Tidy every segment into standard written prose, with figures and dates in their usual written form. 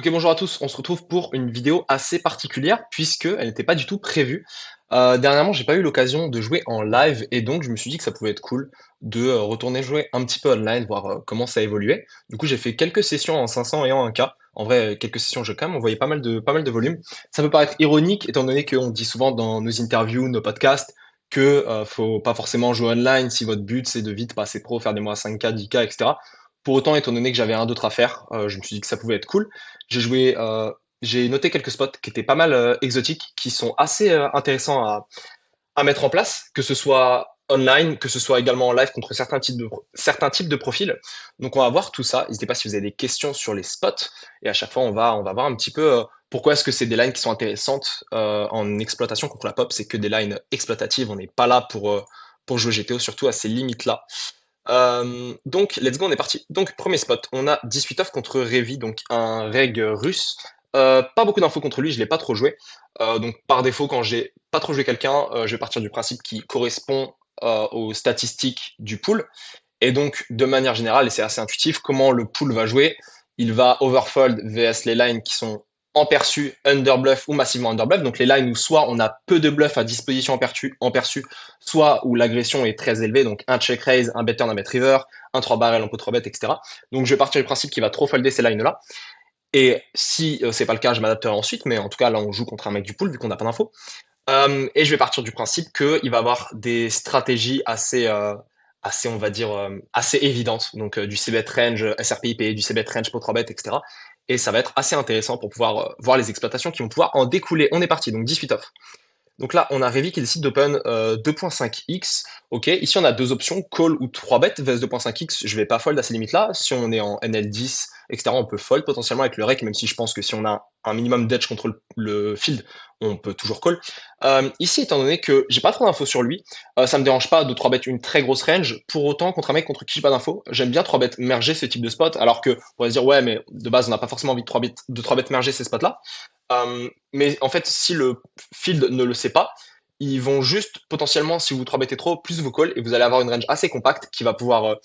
Ok, bonjour à tous. On se retrouve pour une vidéo assez particulière puisqu'elle n'était pas du tout prévue. Dernièrement, j'ai pas eu l'occasion de jouer en live et donc je me suis dit que ça pouvait être cool de retourner jouer un petit peu online, voir comment ça évoluait. Du coup, j'ai fait quelques sessions en 500 et en 1K. En vrai, quelques sessions, j'ai quand même envoyé pas mal de volume. Ça peut paraître ironique étant donné qu'on dit souvent dans nos interviews, nos podcasts, que faut pas forcément jouer online si votre but c'est de vite passer pro, faire des mois à 5K, 10K, etc. Pour autant, étant donné que j'avais un d'autre à faire, je me suis dit que ça pouvait être cool. J'ai joué, j'ai noté quelques spots qui étaient pas mal exotiques, qui sont assez intéressants à mettre en place, que ce soit online, que ce soit également en live contre certains types de profils. Donc on va voir tout ça. N'hésitez pas si vous avez des questions sur les spots. Et à chaque fois, on va voir un petit peu pourquoi est-ce que c'est des lines qui sont intéressantes en exploitation contre la pop. C'est que des lines exploitatives. On n'est pas là pour jouer GTO, surtout à ces limites-là. Donc, let's go, on est parti. Donc, premier spot, on a 18 off contre Revi, donc un reg russe. Pas beaucoup d'infos contre lui, je l'ai pas trop joué. Donc, par défaut, quand j'ai pas trop joué quelqu'un, je vais partir du principe qui correspond aux statistiques du pool. Et donc, de manière générale, et c'est assez intuitif, comment le pool va jouer. Il va overfold vs les lines qui sont en perçu, underbluff ou massivement underbluff. Donc les lines où soit on a peu de bluff à disposition en perçu, soit où l'agression est très élevée, donc un check raise, un bet turn, un bet river, un 3 barrel, un pot 3 bet, etc. Donc je vais partir du principe qu'il va trop folder ces lines-là. Et si c'est pas le cas, je m'adapterai ensuite, mais en tout cas là on joue contre un mec du pool vu qu'on n'a pas d'infos. Et je vais partir du principe qu'il va avoir des stratégies assez, on va dire, assez évidentes. Donc du c-bet range SRPIP, du c-bet range pot 3 bet, etc. Et ça va être assez intéressant pour pouvoir voir les exploitations qui vont pouvoir en découler. On est parti, donc 18 off. Donc là, on a Revi qui décide d'open 2.5x. Ok, ici on a deux options, call ou 3 bet vs 2.5x. Je vais pas fold à ces limites-là. Si on est en NL10, etc., on peut fold potentiellement avec le rec, même si je pense que si on a un minimum d'edge contre le field, on peut toujours call. Ici, étant donné que j'ai pas trop d'infos sur lui, ça me dérange pas de 3 bet une très grosse range. Pour autant, contre un mec contre qui j'ai pas d'infos, j'aime bien 3 bet merger ce type de spot, alors que on pourrait se dire ouais, mais de base on n'a pas forcément envie de 3 bet merger ces spots-là. Mais en fait, si le field ne le sait pas, ils vont juste potentiellement, si vous 3 bettez trop, plus vous call et vous allez avoir une range assez compacte qui va pouvoir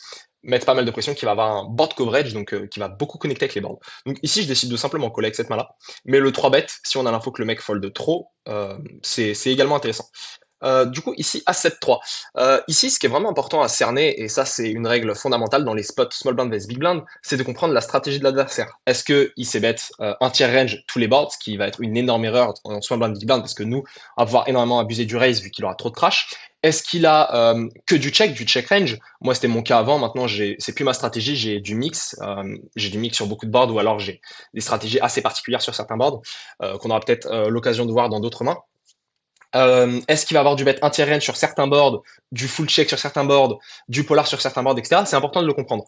mettre pas mal de pression, qui va avoir un board coverage, donc qui va beaucoup connecter avec les boards. Donc ici, je décide de simplement coller avec cette main-là. Mais le 3 bet, si on a l'info que le mec fold trop, c'est également intéressant. Du coup, ici, A7-3. Ici, ce qui est vraiment important à cerner, et ça, c'est une règle fondamentale dans les spots small blind vs big blind, c'est de comprendre la stratégie de l'adversaire. Est-ce qu'il sait bet un tiers range tous les boards, ce qui va être une énorme erreur en small blind big blind, parce que nous, on va pouvoir énormément abuser du raise vu qu'il aura trop de trash. Est-ce qu'il a que du check range? Moi, c'était mon cas avant. Maintenant, c'est plus ma stratégie. J'ai du mix. J'ai du mix sur beaucoup de boards, ou alors j'ai des stratégies assez particulières sur certains boards qu'on aura peut-être l'occasion de voir dans d'autres mains. Est-ce qu'il va avoir du bet tiers range sur certains boards, du full check sur certains boards, du polar sur certains boards, etc. C'est important de le comprendre.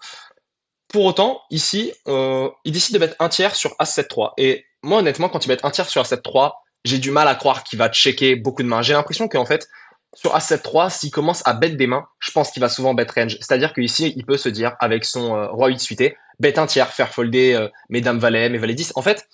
Pour autant, ici, il décide de bet un tiers sur As-7-3. Et moi, honnêtement, quand il bet un tiers sur As-7-3, j'ai du mal à croire qu'il va checker beaucoup de mains. J'ai l'impression qu'en fait, sur As-7-3, s'il commence à bet des mains, je pense qu'il va souvent bet range. C'est-à-dire qu'ici, il peut se dire, avec son roi 8 suité, bet un tiers, faire folder mes dames valet, mes valets 10. En fait,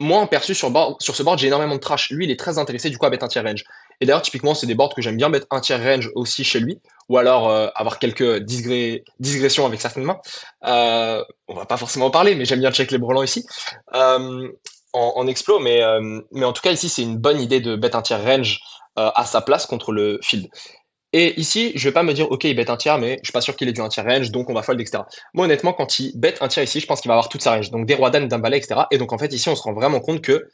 moi, en perçu sur ce board, j'ai énormément de trash. Lui, il est très intéressé du coup à bet un tiers range. Et d'ailleurs, typiquement, c'est des boards que j'aime bien bet un tiers range aussi chez lui, ou alors avoir quelques digressions avec certaines mains. On va pas forcément en parler, mais j'aime bien check les brelans ici en explo. Mais en tout cas, ici, c'est une bonne idée de bet un tiers range à sa place contre le field. Et ici, je vais pas me dire, ok, il bet un tiers, mais je suis pas sûr qu'il ait du un tiers range, donc on va fold, etc. Moi, honnêtement, quand il bet un tiers ici, je pense qu'il va avoir toute sa range. Donc des rois dames, d'un valet, etc. Et donc, en fait, ici, on se rend vraiment compte que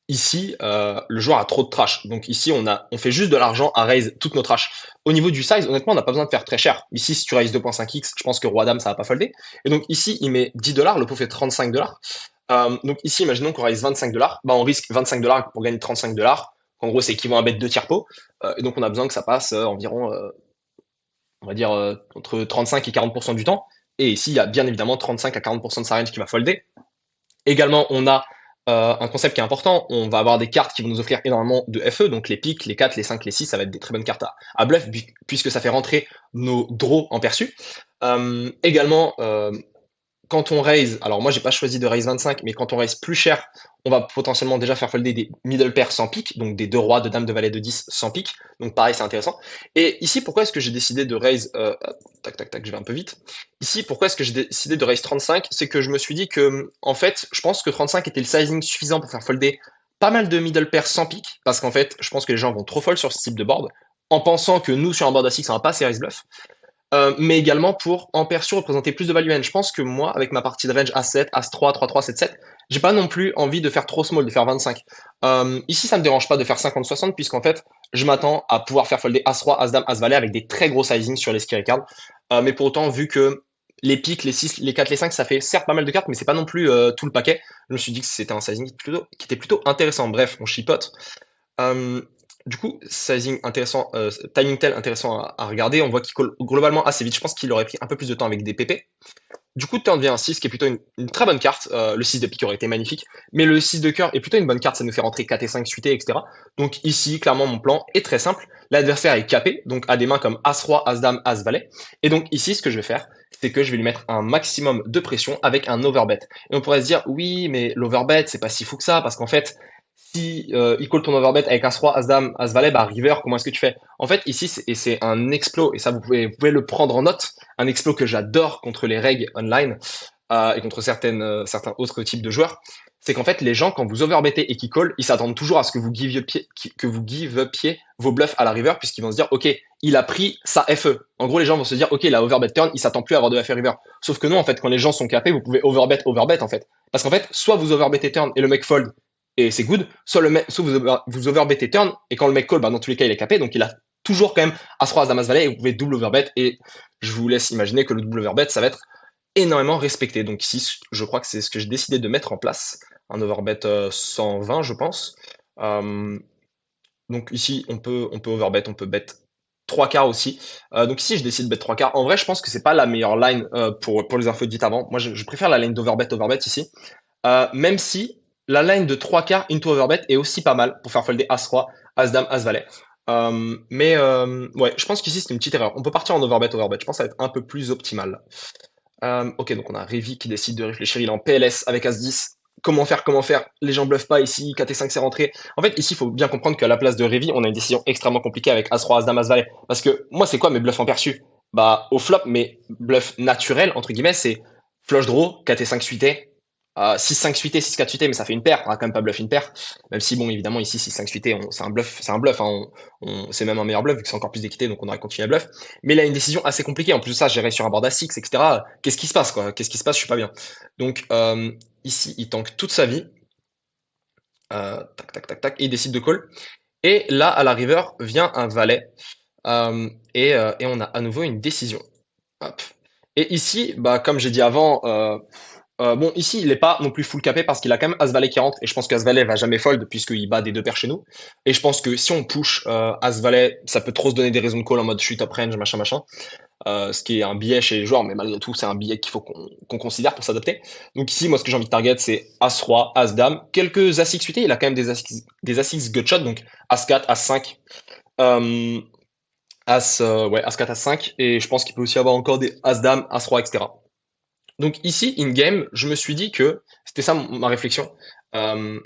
ici, le joueur a trop de trash. Donc ici, on fait juste de l'argent à raise toutes nos trash. Au niveau du size, honnêtement, on n'a pas besoin de faire très cher. Ici, si tu raises 2.5x, je pense que roi dame, ça va pas folder. Et donc ici, il met 10$, le pot fait 35$. Donc ici, imaginons qu'on raise 25$, bah on risque 25$ pour gagner 35$. En gros, c'est équivalent à un bet de tiers pot. Et donc on a besoin que ça passe environ, on va dire, entre 35 et 40% du temps. Et ici, il y a bien évidemment 35 à 40% de sa range qui va folder. Également, on a un concept qui est important, on va avoir des cartes qui vont nous offrir énormément de FE, donc les piques, les 4, les 5, les 6, ça va être des très bonnes cartes à bluff, puisque ça fait rentrer nos draws en perçu. Également, quand on raise, alors moi j'ai pas choisi de raise 25, mais quand on raise plus cher, on va potentiellement déjà faire folder des middle pairs sans pique, donc des 2 rois, de dames, de valet, de 10 sans pique. Donc pareil, c'est intéressant. Et ici, pourquoi est-ce que j'ai décidé de raise, tac, tac, tac, je vais un peu vite. Ici, pourquoi est-ce que j'ai décidé de raise 35? C'est que je me suis dit que, en fait, je pense que 35 était le sizing suffisant pour faire folder pas mal de middle pairs sans pique, parce qu'en fait, je pense que les gens vont trop fold sur ce type de board, en pensant que nous, sur un board à 6, on va pas assez raise bluff. Mais également pour en perçu représenter plus de value hand. Je pense que moi, avec ma partie de range As7, As3, 3-3, 7-7, j'ai pas non plus envie de faire trop small, de faire 25. Ici, ça me dérange pas de faire 50-60, puisqu'en fait, je m'attends à pouvoir faire folder As3, As-Dame, As-Valet avec des très gros sizing sur les scary cards. Mais pour autant, vu que les piques, les 6, les 4, les 5, ça fait certes pas mal de cartes, mais c'est pas non plus tout le paquet. Je me suis dit que c'était un sizing qui était plutôt intéressant. Bref, on chipote. Euh, du coup, sizing intéressant, timing tel intéressant à regarder. On voit qu'il colle globalement assez vite. Je pense qu'il aurait pris un peu plus de temps avec des PP. Du coup, turn devient un 6, qui est plutôt une très bonne carte. Le 6 de pique aurait été magnifique. Mais le 6 de cœur est plutôt une bonne carte. Ça nous fait rentrer 4 et 5 suités, etc. Donc ici, clairement, mon plan est très simple. L'adversaire est capé, donc a des mains comme As-Roi, As-Dame, As-Valet. Et donc ici, ce que je vais faire, c'est que je vais lui mettre un maximum de pression avec un overbet. Et on pourrait se dire, oui, mais l'overbet, c'est pas si fou que ça, parce qu'en fait, si il call ton overbet avec As-Roi, As-Dame, As-Valet, bah river, comment est-ce que tu fais? En fait, ici, c'est un exploit, et ça, vous pouvez le prendre en note, un exploit que j'adore contre les règles online et contre certains autres types de joueurs. C'est qu'en fait, les gens, quand vous overbettez et qu'ils call, ils s'attendent toujours à ce que vous give pied vos bluffs à la river, puisqu'ils vont se dire, OK, il a pris sa FE. En gros, les gens vont se dire, OK, il a overbet turn, il s'attend plus à avoir de FE river. Sauf que non, en fait, quand les gens sont capés, vous pouvez overbet, en fait. Parce qu'en fait, soit vous overbettez turn et le mec fold, et c'est good, soit vous overbettez turn, et quand le mec call, bah, dans tous les cas, il est capé, donc il a toujours quand même As-Roi, As-Dame, As-Valet, et vous pouvez double overbet, et je vous laisse imaginer que le double overbet, ça va être énormément respecté. Donc ici, je crois que c'est ce que j'ai décidé de mettre en place, un overbet 120, je pense. Euh, donc ici, on peut overbet, on peut bet 3 quarts aussi. Donc ici, je décide de bet 3 quarts. En vrai, je pense que c'est pas la meilleure line pour les infos dites avant. Moi, je préfère la line d'overbet ici. Même si la line de 3 quarts into overbet est aussi pas mal pour faire folder As-Roi, As-Dame, As-Valet. Ouais, je pense qu'ici c'est une petite erreur. On peut partir en overbet. Je pense que ça va être un peu plus optimal. Ok, donc on a Révi qui décide de réfléchir. Il est en PLS avec As-10. Comment faire? Comment faire? Les gens bluffent pas ici. 4 et 5 c'est rentré. En fait, ici, il faut bien comprendre qu'à la place de Révi, on a une décision extrêmement compliquée avec As-Roi, As-Dame, As-Valet. Parce que moi, c'est quoi mes bluffs en perçu? Bah, au flop, mes bluffs naturels, entre guillemets, c'est flush draw, 4 et 5 suité. 6-5 suité, 6-4 suité, mais ça fait une paire. On va quand même pas bluff une paire. Même si, bon, évidemment, ici, 6-5 suité, c'est un bluff, hein. C'est même un meilleur bluff, vu que c'est encore plus d'équité, donc on aurait continué à bluff. Mais là, une décision assez compliquée. En plus de ça, gérer sur un board à 6, etc. Qu'est-ce qui se passe, quoi? Qu'est-ce qui se passe? Je suis pas bien. Donc, ici, il tank toute sa vie. Tac, tac, tac, tac. Et il décide de call. Et là, à la river, vient un valet. Et on a à nouveau une décision. Hop. Et ici, bah, comme j'ai dit avant, bon, ici, il n'est pas non plus full capé parce qu'il a quand même As-Valet qui rentre. Et je pense qu'As-Valet va jamais fold puisqu'il bat des 2 paires chez nous. Et je pense que si on push As-Valet, ça peut trop se donner des raisons de call en mode je suis top range, machin, machin. Ce qui est un billet chez les joueurs, mais malgré tout, c'est un billet qu'il faut qu'on considère pour s'adapter. Donc ici, moi, ce que j'ai envie de target, c'est As-Roi, As-Dame, quelques As-X suités. Il a quand même des As-X gutshot, donc As-4, As-5. Ouais, As-4, As-5. Et je pense qu'il peut aussi avoir encore des As-Dame, As-Roi, etc. Donc ici, in-game, je me suis dit que, c'était ça ma réflexion, euh,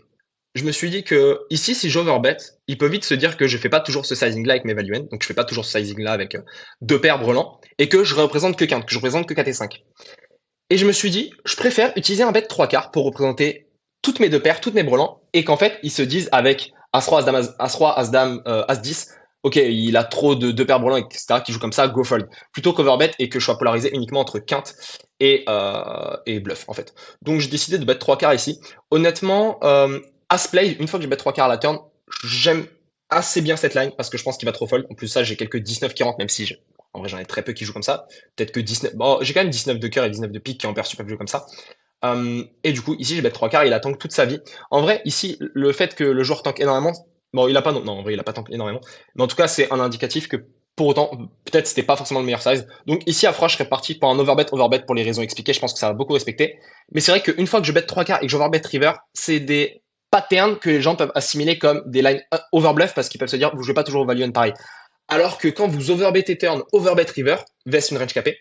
je me suis dit que ici, si j'overbet, il peut vite se dire que je fais pas toujours ce sizing-là avec mes value end, donc je fais pas toujours ce sizing-là avec 2 paires brelans, et que je représente que quinte, que je représente que 4 et 5. Et je me suis dit, je préfère utiliser un bet 3 quarts pour représenter toutes mes 2 paires, toutes mes brelans, et qu'en fait, ils se disent avec As-Roi, As-Dame, As-Roi, As-Dame, As-10, ok, il a trop de 2 paires brelans, etc., qui jouent comme ça, go fold. Plutôt qu'overbet et que je sois polarisé uniquement entre quinte et bluff, en fait. Donc j'ai décidé de bet 3 quarts ici. Honnêtement, As-Play, une fois que j'ai bet 3 quarts à la turn, j'aime assez bien cette line parce que je pense qu'il va trop fold. En plus, ça, j'ai quelques 19 qui rentrent, même si en vrai, j'en ai très peu qui jouent comme ça. Peut-être que 19. Bon, j'ai quand même 19 de cœur et 19 de pique qui en perçu peuvent jouer comme ça. Et du coup, ici, j'ai bet 3 quarts, il a tank toute sa vie. En vrai, ici, le fait que le joueur tank énormément, bon, il a pas, non, en vrai, il a pas tank énormément. Mais en tout cas, c'est un indicatif que pour autant, peut-être c'était pas forcément le meilleur size. Donc ici, à froid, je serais parti pour un overbet pour les raisons expliquées. Je pense que ça va beaucoup respecter. Mais c'est vrai qu'une fois que je bet 3 quarts et que j'overbet river, c'est des patterns que les gens peuvent assimiler comme des lines overbluff parce qu'ils peuvent se dire, vous jouez pas toujours au value and pareil. Alors que quand vous overbettez turn, overbet river, vs une range capée,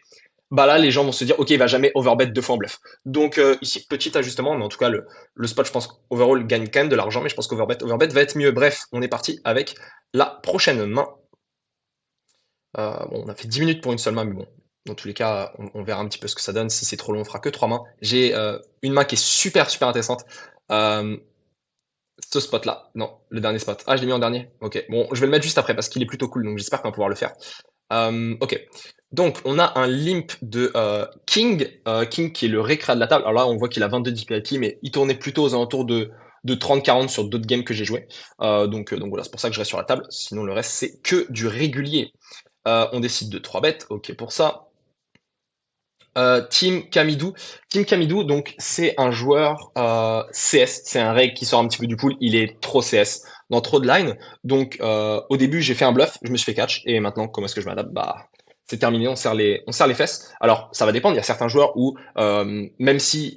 bah là, les gens vont se dire, OK, il va jamais overbet 2 fois en bluff. Donc ici, petit ajustement, mais en tout cas, le spot, je pense qu'overall gagne quand même de l'argent, mais je pense qu'overbet va être mieux. Bref, on est parti avec la prochaine main. Bon, on a fait 10 minutes pour une seule main, mais bon, dans tous les cas, on verra un petit peu ce que ça donne. Si c'est trop long, on fera que 3 mains. J'ai une main qui est super, super intéressante. Euh, Ce spot-là. Non, le dernier spot. Ah, je l'ai mis en dernier. Ok. Bon, je vais le mettre juste après parce qu'il est plutôt cool, donc j'espère qu'on va pouvoir le faire. Ok. Donc, on a un limp de King. King qui est le récréa de la table. Alors là, on voit qu'il a 22 DPIP, mais il tournait plutôt aux alentours de 30-40 sur d'autres games que j'ai joué. Donc voilà, c'est pour ça que je reste sur la table. Sinon, le reste, c'est que du régulier. On décide de 3 bêtes. Ok pour ça. Team Kamidou. Team Kamidou, donc c'est un joueur CS, c'est un reg qui sort un petit peu du pool, il est trop CS, dans trop de line. Donc au début j'ai fait un bluff, je me suis fait catch, et maintenant comment est-ce que je m'adapte? Bah c'est terminé, on serre les fesses. Alors ça va dépendre, il y a certains joueurs où même si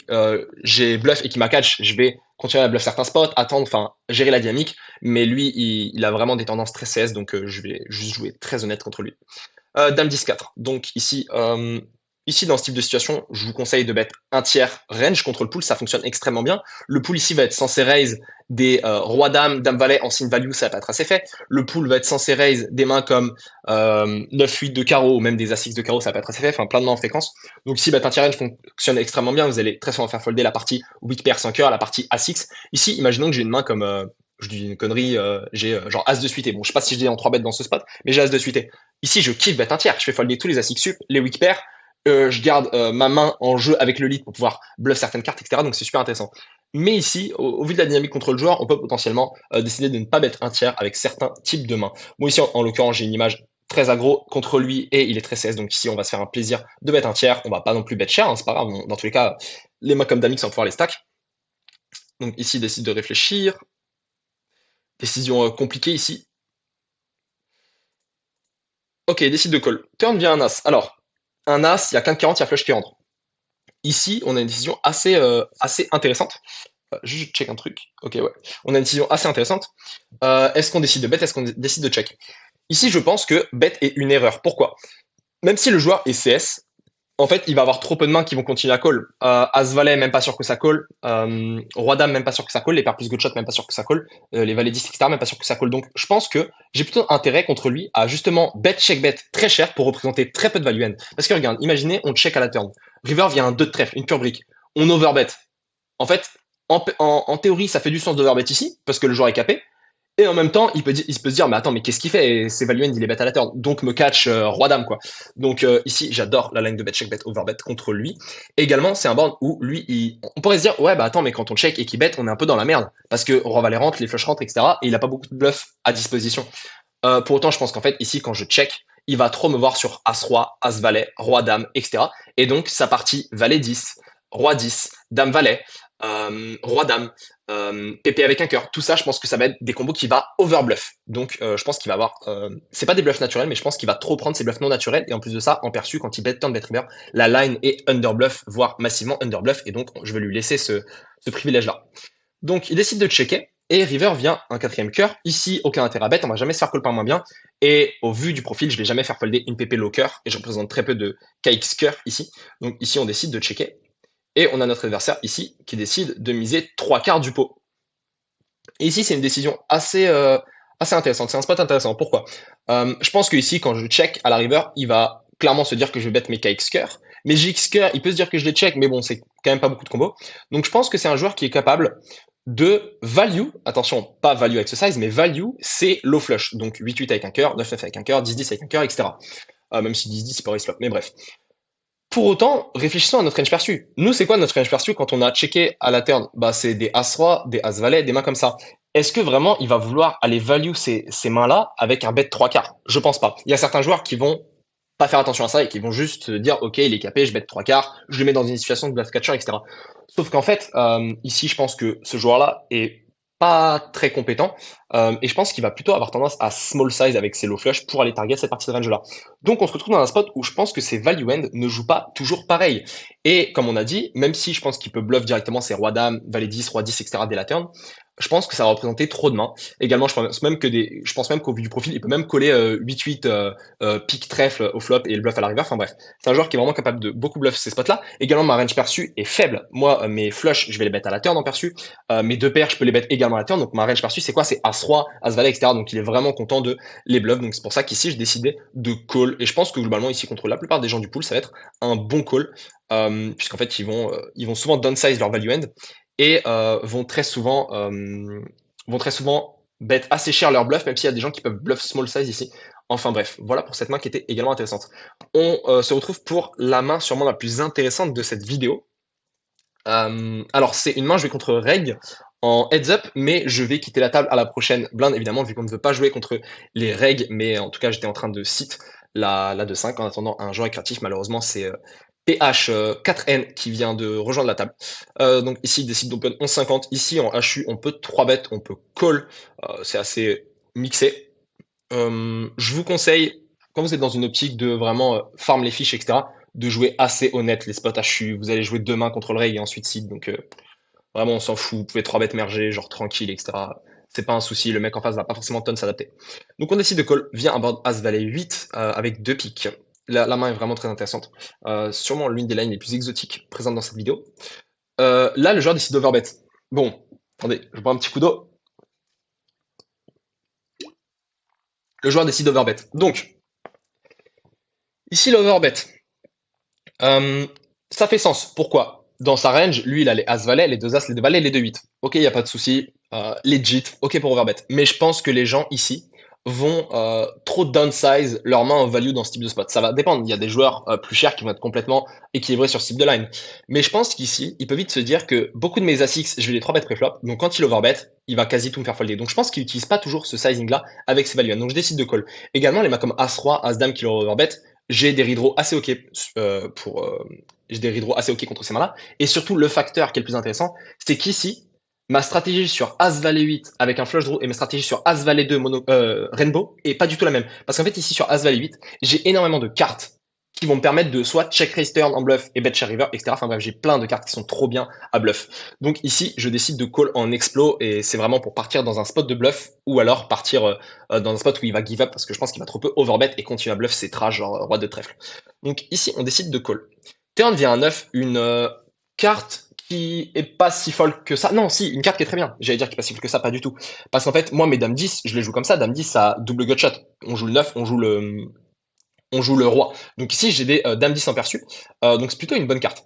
j'ai bluff et qu'il m'a catch, je vais continuer à bluff certains spots, attendre, enfin gérer la dynamique, mais lui il a vraiment des tendances très CS, donc je vais juste jouer très honnête contre lui. Dame 10-4. Donc ici, dans ce type de situation, je vous conseille de bet un tiers range contre le pool, ça fonctionne extrêmement bien. Le pool ici va être censé raise des roi dame, dame valet en signe value, ça va pas être assez fait. Le pool va être censé raise des mains comme 9-8 de carreau ou même des as-6 de carreau, ça va pas être assez fait, enfin plein de mains en fréquence. Donc ici, bet un tiers range fonctionne extrêmement bien, vous allez très souvent faire folder la partie 8 paires 5 cœurs, la partie A6. Ici, imaginons que j'ai une main comme je dis une connerie, j'ai genre As de suité. Bon, je sais pas si je dis en 3 bêtes dans ce spot, mais j'ai As de suité. Ici, je kiffe bet un tiers. Je fais folder tous les As sup, les weak pairs. Je garde ma main en jeu avec le lead pour pouvoir bluff certaines cartes, etc. Donc c'est super intéressant. Mais ici, au vu de la dynamique contre le joueur, on peut potentiellement décider de ne pas bet un tiers avec certains types de mains. Moi ici, en l'occurrence, j'ai une image très aggro contre lui et il est très CS. Donc ici, on va se faire un plaisir de bet un tiers. On va pas non plus bet cher, hein, c'est pas grave. Dans tous les cas, les mains comme Damix, on va pouvoir les stack. Donc ici, il décide de réfléchir. Décision compliquée ici. Ok, il décide de call. Turn vient un as. Alors, un as, il y a qu'un 40, il y a flush qui rentre. Ici, on a une décision assez intéressante. Juste check un truc. Ok, ouais. On a une décision assez intéressante. Est-ce qu'on décide de bet? Est-ce qu'on décide de check? Ici, je pense que bet est une erreur. Pourquoi? Même si le joueur est CS, en fait, il va avoir trop peu de mains qui vont continuer à call. As-Valet, même pas sûr que ça call. Roi-Dame, même pas sûr que ça call. Les paires plus Gotshot, même pas sûr que ça call. Les Valets 10, etc., même pas sûr que ça call. Donc, je pense que j'ai plutôt intérêt contre lui à justement bet, check, bet très cher pour représenter très peu de value end. Parce que regarde, imaginez, on check à la turn. River vient un 2 de trèfle, une pure brique. On overbet. En fait, en théorie, ça fait du sens d'overbet ici, parce que le joueur est capé. Et en même temps, il peut se dire, mais attends, mais qu'est-ce qu'il fait? C'est value end, il est bet à la turn. Donc me catch roi dame quoi. Donc ici, j'adore la line de bet check bet overbet contre lui. Également, c'est un board où lui, on pourrait se dire, ouais, bah attends, mais quand on check et qu'il bet, on est un peu dans la merde parce que roi valet rentre, les flush rentrent, etc. Et il a pas beaucoup de bluff à disposition. Pour autant, je pense qu'en fait, ici, quand je check, il va trop me voir sur As-Roi, As-Valet, Roi-Dame, etc. Et donc, sa partie Valet 10, Roi 10, Dame Valet, Roi-Dame, PP avec un cœur. Tout ça, je pense que ça va être des combos qui va overbluff. Donc, je pense qu'il va avoir... c'est pas des bluffs naturels, mais je pense qu'il va trop prendre ses bluffs non naturels. Et en plus de ça, en perçu, quand il bet turn bet river, la line est underbluff, voire massivement underbluff. Et donc, je vais lui laisser ce privilège-là. Donc, il décide de checker. Et River vient un quatrième cœur. Ici, aucun intérêt à bet, on va jamais se faire call par moins bien. Et au vu du profil, je vais jamais faire folder une PP low cœur. Et je représente très peu de KX cœur ici. Donc ici, on décide de checker. Et on a notre adversaire ici qui décide de miser 3 quarts du pot. Et ici, c'est une décision assez intéressante. C'est un spot intéressant. Pourquoi? Je pense que ici, quand je check à la river, il va clairement se dire que je vais bet mes KX cœur. Mes GX cœur, il peut se dire que je les check, mais bon, c'est quand même pas beaucoup de combos. Donc je pense que c'est un joueur qui est capable de value, attention, pas value exercise, mais value, c'est low flush. Donc 8-8 avec un cœur, 9-9 avec un cœur, 10-10 avec un cœur, etc. Même si 10-10, c'est pas flop, mais bref. Pour autant, réfléchissons à notre range perçu. Nous, c'est quoi notre range perçu quand on a checké à la turn? Bah, c'est des As-Roi, des As-Valet, des mains comme ça. Est-ce que vraiment il va vouloir aller value ces mains-là avec un bet 3 quarts? Je pense pas. Il y a certains joueurs qui vont pas faire attention à ça et qui vont juste dire, ok, il est capé, je bet 3 quarts, je le mets dans une situation de bluff catcher, etc. Sauf qu'en fait, ici, je pense que ce joueur-là est pas très compétent et je pense qu'il va plutôt avoir tendance à small size avec ses low flush pour aller target cette partie de range là. Donc on se retrouve dans un spot où je pense que ses value end ne jouent pas toujours pareil. Et comme on a dit, même si je pense qu'il peut bluff directement ses roi dame, valet 10, roi 10, etc. dès la turn, je pense que ça va représenter trop de mains. Également, je pense même qu'au vu du profil, il peut même coller 8-8 pique trèfle au flop et le bluff à la river. Enfin bref, c'est un joueur qui est vraiment capable de beaucoup bluff ces spots-là. Également, ma range perçue est faible. Moi, mes flushs, je vais les bet à la turn en perçu. Mes deux paires, je peux les bet également à la turn. Donc ma range perçue, c'est quoi? C'est As-Roi, As-Valet, etc. Donc il est vraiment content de les bluffs. Donc c'est pour ça qu'ici, je décidais de call. Et je pense que globalement, ici, contre la plupart des gens du pool, ça va être un bon call. Puisqu'en fait, ils vont souvent downsize leur value end et vont très souvent bet assez cher leur bluff, même s'il y a des gens qui peuvent bluff small size ici. Enfin bref, voilà pour cette main qui était également intéressante. On se retrouve pour la main sûrement la plus intéressante de cette vidéo. Alors c'est une main jouée contre Reg en heads up, mais je vais quitter la table à la prochaine blinde, évidemment, vu qu'on ne veut pas jouer contre les Reg, mais en tout cas j'étais en train de sit la 2-5 en attendant un joueur récréatif. Malheureusement, c'est PH4N qui vient de rejoindre la table. Donc ici, il décide d'open 11,50. Ici, en HU, on peut 3 bet, on peut call. C'est assez mixé. Je vous conseille, quand vous êtes dans une optique de vraiment farm les fiches, etc., de jouer assez honnête les spots HU. Vous allez jouer deux mains contre le reg et ensuite seed. Donc vraiment, on s'en fout. Vous pouvez 3 bet merger, genre tranquille, etc. C'est pas un souci. Le mec en face va pas forcément tonne s'adapter. Donc on décide de call via un board As-Valet 8 avec deux piques. La main est vraiment très intéressante. Sûrement l'une des lines les plus exotiques présentes dans cette vidéo. Là, le joueur décide d'overbet. Bon, attendez, je bois un petit coup d'eau. Le joueur décide d'overbet. Donc, ici, l'overbet. Ça fait sens. Pourquoi? Dans sa range, lui, il a les As-Valet, les deux As, les deux Valets, les deux 8. Ok, il n'y a pas de souci. Legit, ok pour overbet. Mais je pense que les gens ici vont trop downsize leur main en value dans ce type de spot. Ça va dépendre. Il y a des joueurs plus chers qui vont être complètement équilibrés sur ce type de line. Mais je pense qu'ici, il peut vite se dire que beaucoup de mes As-X, je vais les 3 bet préflop. Donc quand il overbet, il va quasi tout me faire folder. Donc je pense qu'il n'utilise pas toujours ce sizing-là avec ses values. Donc je décide de call. Également, les mains comme As-Roi, As-Dame qui le overbet, j'ai des redraws assez ok j'ai des redraws assez ok contre ces mains-là. Et surtout, le facteur qui est le plus intéressant, c'est qu'ici, ma stratégie sur As-Valet 8 avec un flush draw et ma stratégie sur As-Valet 2 Rainbow est pas du tout la même. Parce qu'en fait, ici sur As-Valet 8, j'ai énormément de cartes qui vont me permettre de soit check raise turn en bluff et bet share river, etc. Enfin bref, j'ai plein de cartes qui sont trop bien à bluff. Donc ici, je décide de call en explo et c'est vraiment pour partir dans un spot de bluff ou alors partir dans un spot où il va give up parce que je pense qu'il va trop peu overbet et continuer à bluff ses trash genre roi de trèfle. Donc ici, on décide de call. Turn vient un 9, une carte qui est pas si folle que ça. Non, si, une carte qui est très bien. J'allais dire qui est pas si folle que ça, pas du tout. Parce qu'en fait, moi, mes dames 10, je les joue comme ça. Dame 10, ça double gutshot. On joue le 9, on joue le roi. Donc ici, j'ai des dames 10 en perçu. Donc c'est plutôt une bonne carte.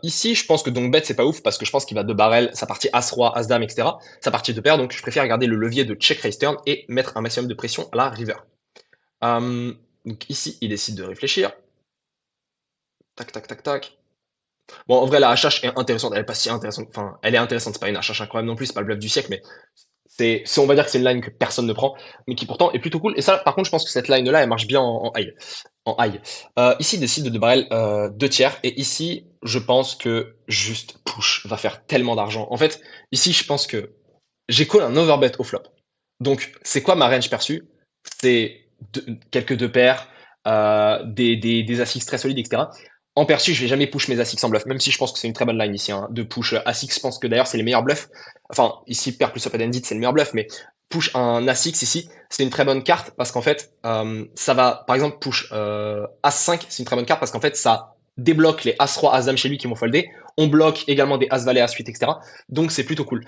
Ici, je pense que donc bet, c'est pas ouf parce que je pense qu'il va de barrel, sa partie As-Roi, As-Dame, etc. Sa partie de paire. Donc je préfère garder le levier de check raise turn et mettre un maximum de pression à la river. Donc ici, il décide de réfléchir. Tac, tac, tac, tac. Bon, en vrai, la HH est intéressante. Elle est pas si intéressante. Enfin, elle est intéressante. C'est pas une HH incroyable non plus. C'est pas le bluff du siècle, mais on va dire que c'est une line que personne ne prend, mais qui pourtant est plutôt cool. Et ça, par contre, je pense que cette line-là, elle marche bien en high. En high. Ici, il décide de barrel 2 tiers. Et ici, je pense que juste push va faire tellement d'argent. En fait, ici, je pense que j'ai call un overbet au flop. Donc, c'est quoi ma range perçue? C'est quelques deux paires, des As-X très solides, etc. En perçu, je vais jamais push mes As-X en bluff, même si je pense que c'est une très bonne line ici, hein, de push As-X. Je pense que d'ailleurs, c'est les meilleurs bluffs. Enfin, ici, pair plus open-ended, c'est le meilleur bluff, mais push un As-X ici, c'est une très bonne carte parce qu'en fait, ça va, par exemple, push As-5, c'est une très bonne carte parce qu'en fait, ça débloque les As-Roi, As-Dame chez lui qui vont folder. On bloque également des As-Valet, As-8, etc. Donc, c'est plutôt cool.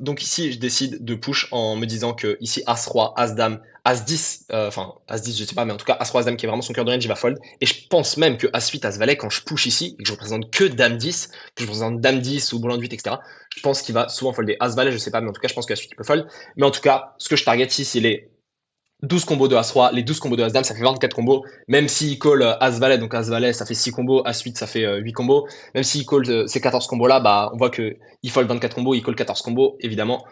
Donc ici, je décide de push en me disant que ici, As-Roi, As-Dame, As-10, enfin, As-10, je sais pas, mais en tout cas, As-Roi, As-Dame qui est vraiment son cœur de range, il va fold. Et je pense même que As-8, As-Valet, quand je push ici, et que je représente que Dame 10, que je représente Dame 10 ou Boulon 8, etc., je pense qu'il va souvent folder. As-Valet, je sais pas, mais en tout cas, je pense que As-8, il peut fold. Mais en tout cas, ce que je target ici, c'est les 12 combos de As-Roi, les 12 combos de As-Dame, ça fait 24 combos. Même s'il call As-Valet, donc As-Valet, ça fait 6 combos, As-8, ça fait 8 combos. Même s'il call ces 14 combos-là, bah, on voit que il fold 24 combos, il call 14 combos, évidemment.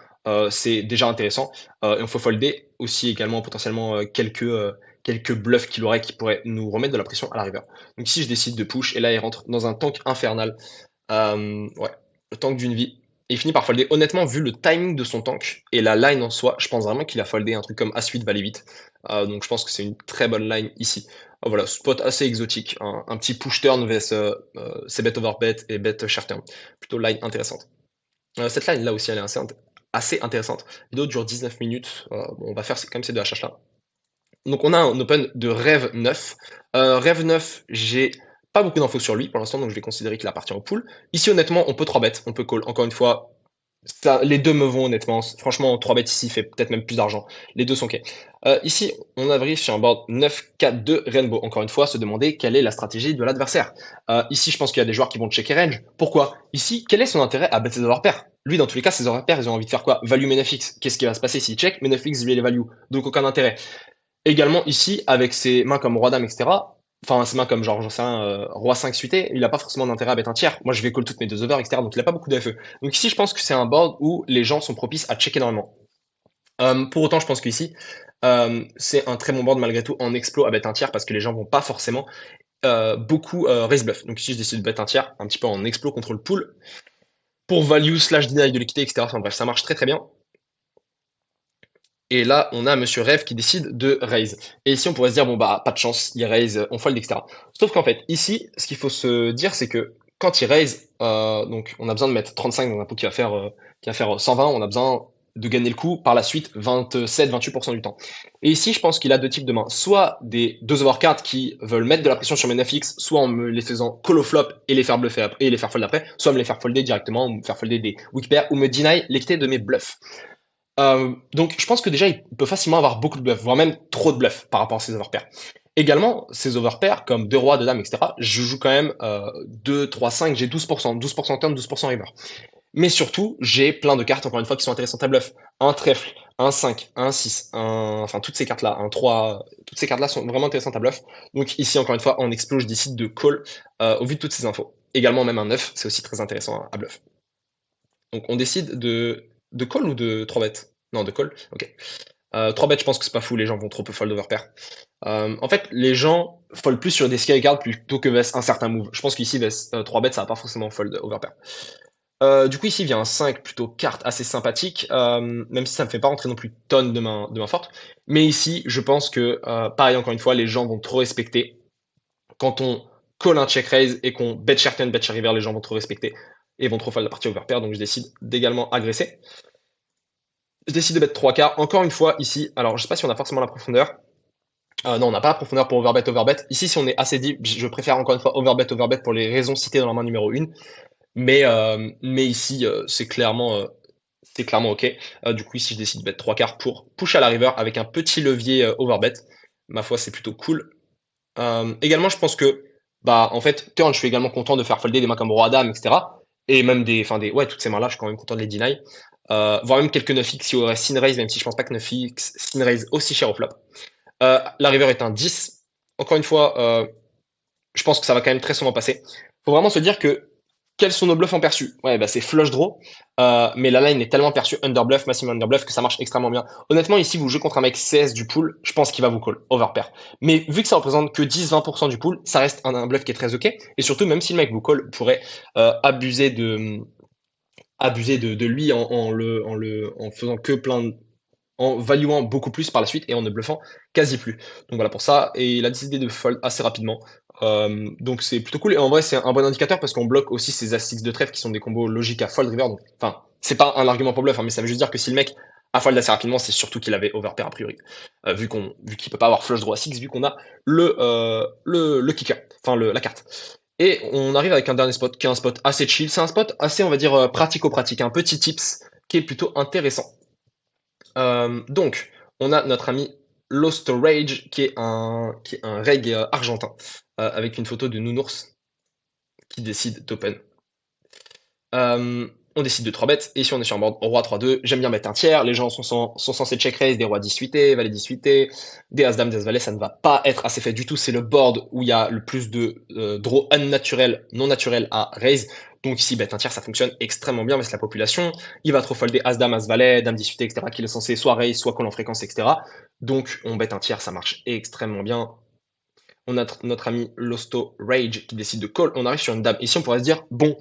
C'est déjà intéressant. Et on faut folder aussi également potentiellement quelques bluffs qu'il aurait qui pourraient nous remettre de la pression à la river. Donc ici, je décide de push, et là, il rentre dans un tank infernal. Ouais, le tank d'une vie. Et il finit par folder. Honnêtement, vu le timing de son tank et la line en soi, je pense vraiment qu'il a foldé un truc comme As-8, Valet 8. Donc je pense que c'est une très bonne line ici. Voilà, spot assez exotique. Un petit push turn vs c'est bet over bet et bet share turn. Plutôt line intéressante. Cette line là aussi, elle est assez intéressante. La vidéo dure 19 minutes, bon, on va faire quand même ces 2 HH-là. Donc on a un open de Rêve 9. Rêve 9, j'ai pas beaucoup d'infos sur lui pour l'instant, donc je vais considérer qu'il appartient au pool. Ici, honnêtement, on peut 3 bet, on peut call. Encore une fois, ça, les deux me vont honnêtement. Franchement, 3 bêtes ici fait peut-être même plus d'argent. Les deux sont ok. Ici, on arrive sur un board 9-4-2 Rainbow. Encore une fois, se demander quelle est la stratégie de l'adversaire. Ici, je pense qu'il y a des joueurs qui vont checker range. Pourquoi? Ici, quel est son intérêt à bet ses overpairs? Lui, dans tous les cas, ses overpairs, ils ont envie de faire quoi? Value MNFX. Qu'est-ce qui va se passer s'il check? MNFX, lui, les value. Donc, aucun intérêt. Également, ici, avec ses mains comme Roi-Dame, etc., enfin, ses mains comme genre, j'en sais rien, Roi 5 suité, il a pas forcément d'intérêt à bet un tiers. Moi, je vais call toutes mes deux overs, etc., donc il a pas beaucoup d'FE. Donc ici, je pense que c'est un board où les gens sont propices à checker énormément. Pour autant, je pense qu'ici, c'est un très bon board malgré tout en explo à bet un tiers parce que les gens vont pas forcément beaucoup raise bluff. Donc ici, je décide de bet un tiers, un petit peu en explo contre le pool, pour value slash deny de l'équité, etc. Enfin bref, ça marche très très bien. Et là, on a Monsieur Rêve qui décide de raise. Et ici, on pourrait se dire, bon, bah, pas de chance, il raise, on fold, etc. Sauf qu'en fait, ici, ce qu'il faut se dire, c'est que quand il raise, donc, on a besoin de mettre 35 dans un pot qui va faire 120, on a besoin de gagner le coup par la suite 27-28% du temps. Et ici, je pense qu'il a deux types de mains. Soit des deux overcards qui veulent mettre de la pression sur mes 9x, soit en me les faisant call au flop et les faire bluffer après, et les faire fold après, soit me les faire folder directement, ou me faire folder des weak pairs, ou me deny l'équité de mes bluffs. Donc je pense que déjà, il peut facilement avoir beaucoup de bluffs, voire même trop de bluffs par rapport à ses overpairs. Également, ces overpairs, comme 2 rois, 2 dames, etc., je joue quand même 2, 3, 5, j'ai 12%, 12% turn, 12% river. Mais surtout, j'ai plein de cartes, encore une fois, qui sont intéressantes à bluff. Un trèfle, un 5, un 6, enfin toutes ces cartes-là, un 3, toutes ces cartes-là sont vraiment intéressantes à bluff. Donc ici, encore une fois, en explo, je décide de call au vu de toutes ces infos. Également, même un 9, c'est aussi très intéressant à bluff. Donc on décide de call ou de 3 bêtes? Non, de call, ok. 3 bêtes, je pense que c'est pas fou, les gens vont trop peu fold overpair. En fait, les gens fold plus sur des scale cards plutôt que vers un certain move. Je pense qu'ici, vers 3 bêtes, ça va pas forcément fold overpair. Du coup, ici, il vient un 5 plutôt carte assez sympathique, même si ça me fait pas rentrer non plus tonnes de mains fortes. Mais ici, je pense que, pareil, encore une fois, les gens vont trop respecter. Quand on call un check raise et qu'on bet share turn, bet share river, les gens vont trop respecter et vont trop fold la partie overpair, donc je décide d'également agresser. Je décide de mettre 3 quarts. Encore une fois, ici, alors je sais pas si on a forcément la profondeur. Non, on n'a pas la profondeur pour overbet, overbet. Ici, si on est assez deep, je préfère encore une fois overbet, overbet pour les raisons citées dans la main numéro 1. Mais ici, c'est clairement ok. Du coup, ici, je décide de mettre 3 quarts pour push à la river avec un petit levier overbet. Ma foi, c'est plutôt cool. Également, je pense que, bah, en fait, turn, je suis également content de faire folder des mains comme Roi Dame, etc. Et même ouais, toutes ces mains-là, je suis quand même content de les deny. Voire même quelques 9x si aurait sin raise, même si je pense pas que 9x sin raise aussi cher au flop. La river est un 10. Encore une fois, je pense que ça va quand même très souvent passer. Faut vraiment se dire que quels sont nos bluffs en perçu? Ouais, bah c'est flush draw, mais la line est tellement perçue underbluff, maximum underbluff que ça marche extrêmement bien. Honnêtement, ici, vous jouez contre un mec CS du pool, je pense qu'il va vous call, overpair. Mais vu que ça représente que 10-20% du pool, ça reste un bluff qui est très ok. Et surtout, même si le mec vous call, vous pourrez abuser de lui en faisant que en valuant beaucoup plus par la suite et en ne bluffant quasi plus. Donc voilà pour ça. Et il a décidé de fold assez rapidement. Donc c'est plutôt cool. Et en vrai, c'est un bon indicateur parce qu'on bloque aussi ces As-6 de trèfle qui sont des combos logiques à fold river. Donc, enfin, c'est pas un argument pour bluff, hein, mais ça veut juste dire que si le mec a fold assez rapidement, c'est surtout qu'il avait overpair a priori. Vu qu'il peut pas avoir flush draw à 6, vu qu'on a le kicker, enfin la carte. Et on arrive avec un dernier spot qui est un spot assez chill. C'est un spot assez, on va dire, pratico-pratique, un petit tips qui est plutôt intéressant. Donc, on a notre ami Lost Rage qui est un reg argentin avec une photo de Nounours qui décide d'open. On décide de 3 bêtes et si on est sur un board roi 3-2, j'aime bien mettre un tiers. Les gens sont censés check raise des rois 18, valet 18, des as dames, des as valets. Ça ne va pas être assez fait du tout. C'est le board où il y a le plus de draw unnaturel, non naturel à raise. Donc ici, bet un tiers, ça fonctionne extrêmement bien, mais c'est la population. Il va trop folder as dame, as valet, dame 18, etc. qui est censé soit raise, soit call en fréquence, etc. Donc on bet un tiers, ça marche extrêmement bien. On a notre ami Losto Rage qui décide de call. On arrive sur une dame. Ici, on pourrait se dire, bon,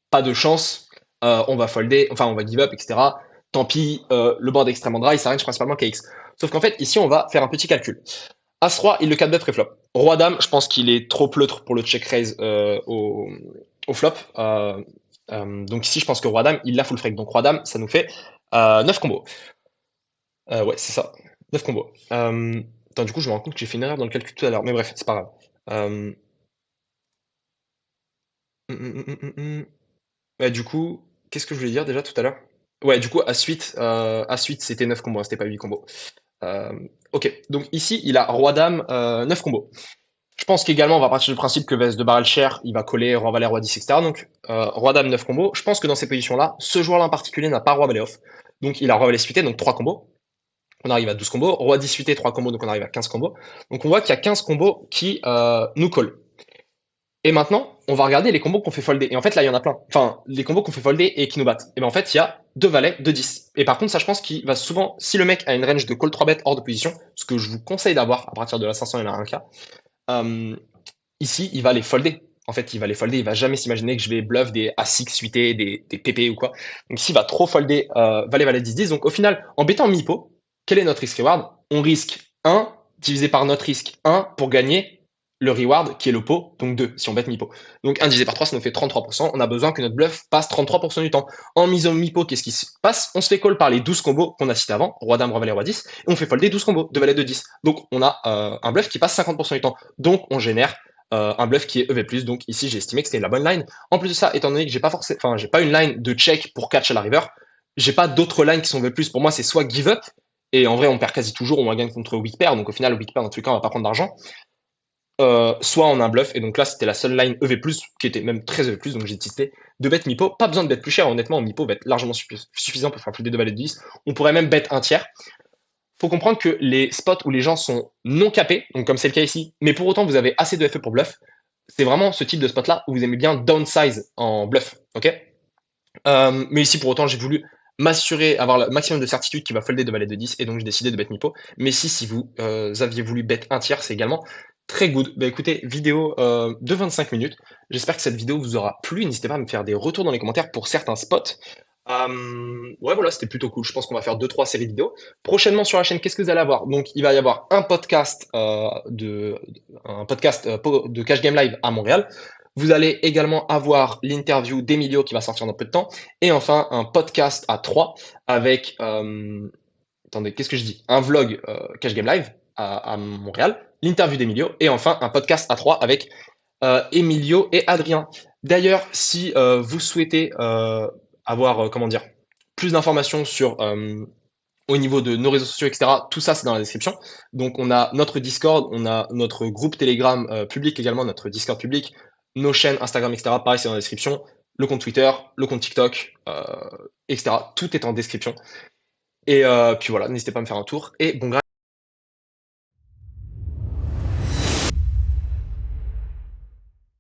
pas de chance, on va folder, enfin on va give up, etc. Tant pis, le board est extrêmement dry, ça range principalement KX. Sauf qu'en fait, ici, on va faire un petit calcul. As-3, il le 4 bet préflop. Roi-Dame, je pense qu'il est trop pleutre pour le check raise au flop. Donc ici, je pense que Roi-Dame, il l'a full freak. Donc Roi-Dame, ça nous fait 9 combos. Ouais, c'est ça, 9 combos. Attends, du coup, je me rends compte que j'ai fait une erreur dans le calcul tout à l'heure, mais bref, c'est pas grave. Hem, Bah, du coup, qu'est-ce que je voulais dire déjà tout à l'heure? Ouais, du coup, à suite, c'était 9 combos, hein, c'était pas 8 combos. OK, donc ici, il a roi dame, 9 combos. Je pense qu'également, on va partir du principe que vs de barrel cher, il va coller roi valet, roi 10, etc. Donc, roi dame 9 combos. Je pense que dans ces positions-là, ce joueur-là en particulier n'a pas roi valet off. Donc, il a roi valet suité, donc 3 combos. On arrive à 12 combos. Roi 10 suité, 3 combos, donc on arrive à 15 combos. Donc, on voit qu'il y a 15 combos qui nous collent. Et maintenant, on va regarder les combos qu'on fait folder. Et en fait, là, il y en a plein. Enfin, les combos qu'on fait folder et qui nous battent. Et ben en fait, il y a 2 valets, 2 10. Et par contre, ça, je pense qu'il va souvent, si le mec a une range de call 3 bêtes hors de position, ce que je vous conseille d'avoir à partir de la 500, il y en a un cas, euh, ici, il va les folder. En fait, il va les folder. Il va jamais s'imaginer que je vais bluff des A6 suités, des PP ou quoi. Donc ici, il va trop folder valet, valet 10, 10. Donc au final, en bêtant mi-pot, quel est notre risk reward? On risque 1 divisé par notre risque 1 pour gagner le reward qui est le pot, donc 2 si on bête mi-pot. Donc 1 divisé par 3, ça nous fait 33%. On a besoin que notre bluff passe 33% du temps. En mise mi-pot, qu'est-ce qui se passe? On se fait call par les 12 combos qu'on a cités avant, roi dame, roi valet, roi 10, et on fait folder 12 combos de valet de 10. Donc on a un bluff qui passe 50% du temps. Donc on génère un bluff qui est EV+. Donc ici, j'ai estimé que c'était la bonne line. En plus de ça, étant donné que j'ai pas une line de check pour catch à la river, j'ai pas d'autres lines qui sont EV+. Pour moi, c'est soit give up, et en vrai, on perd quasi toujours, on gagne contre weak pair, donc au final, weak pair, dans tous les cas, on va pas prendre d'argent. Soit on a un bluff, et donc là, c'était la seule line EV+, qui était même très EV+, donc j'ai décidé de bet MIPO. Pas besoin de bet plus cher, honnêtement, MIPO va être largement suffisant pour faire plus des 2 valets de 10. On pourrait même bet un tiers. Faut comprendre que les spots où les gens sont non capés, donc comme c'est le cas ici, mais pour autant vous avez assez de FE pour bluff, c'est vraiment ce type de spot là où vous aimez bien downsize en bluff, ok? Mais ici pour autant j'ai voulu m'assurer, avoir le maximum de certitude qu'il va folder de valet de 10 et donc j'ai décidé de bet MIPO. Mais si vous aviez voulu bet un tiers, c'est également très good. Bah écoutez, vidéo de 25 minutes. J'espère que cette vidéo vous aura plu. N'hésitez pas à me faire des retours dans les commentaires pour certains spots. Ouais, voilà, c'était plutôt cool. Je pense qu'on va faire 2-3 séries de vidéos. Prochainement sur la chaîne, qu'est-ce que vous allez avoir? Donc, il va y avoir un podcast, de Cash Game Live à Montréal. Vous allez également avoir l'interview d'Emilio qui va sortir dans peu de temps. Et enfin, un podcast à 3 avec, attendez, qu'est-ce que je dis? Un vlog Cash Game Live à Montréal, l'interview d'Emilio. Et enfin, un podcast à 3 avec Emilio et Adrien. D'ailleurs, si vous souhaitez avoir, comment dire, plus d'informations sur au niveau de nos réseaux sociaux, etc. Tout ça, c'est dans la description. Donc, on a notre Discord, on a notre groupe Telegram public également, notre Discord public, nos chaînes Instagram, etc. Pareil, c'est dans la description. Le compte Twitter, le compte TikTok, etc. Tout est en description. Et puis voilà, n'hésitez pas à me faire un tour. Et bon